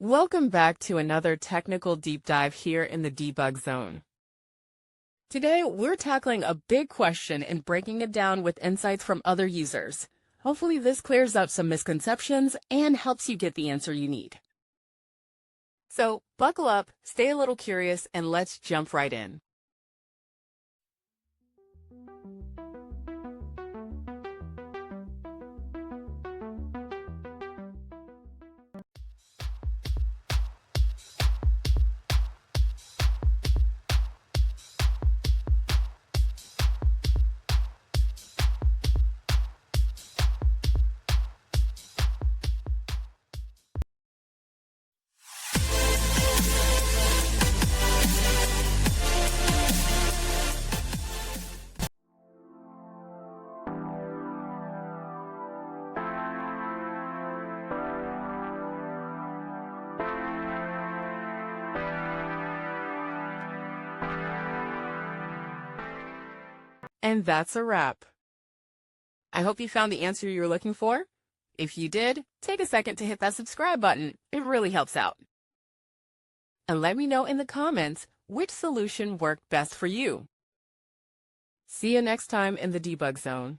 Welcome back to another technical deep dive here in the debug zone. Today, we're tackling a big question and breaking it down with insights from other users. Hopefully this clears up some misconceptions and helps you get the answer you need. So buckle up, stay a little curious, and let's jump right in. And that's a wrap. I hope you found the answer you were looking for. If you did, take a second to hit that subscribe button. It really helps out. And let me know in the comments which solution worked best for you. See you next time in the debug zone.